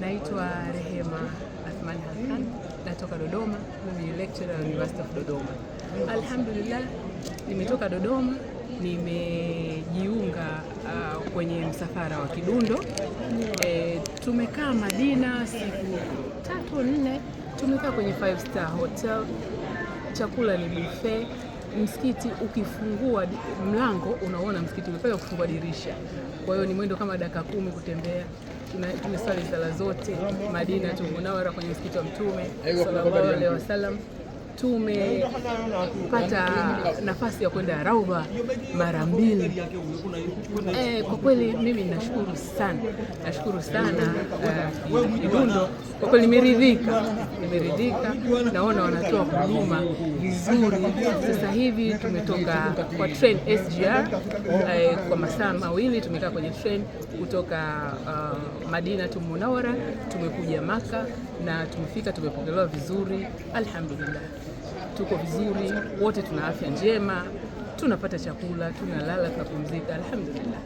Naitwa Rehema Athmani Hassan, natoka Dodoma. Mimi ni lecturer University of Dodoma. Alhamdulillah, nimetoka Dodoma, nimejiunga kwenye msafara wa Kidundo. Tumekaa Madina siku 3-4, tumekaa kwenye 5-star hotel. Chakula ni buffet. Msikiti ukifungua mlango unaona msikiti umepaka kufungua dirisha. Kwa hiyo ni mwendo kama dakika 10 kutembea. Tumesali sala zote Madina Munawara kwenye msikiti wa Mtume sallallahu alaihi wasallam. Tumepata nafasi ya kwenda Raudha mara 2. Kwa kweli mimi nashukuru sana Kidundo. Kwa kweli nimeridhika, naona wanatoa huduma vizuri. Sasa hivi tumetoka kwa train SGR kwa masaa 2, tumekaa kwenye train kutoka Madina Munawara tumekuja Maka na tumefika, tumepokelewa vizuri. Alhamdulillah, tuko vizuri, wote tuna afya njema, tunapata chakula, tunalala, tunapumzika. Alhamdulillah.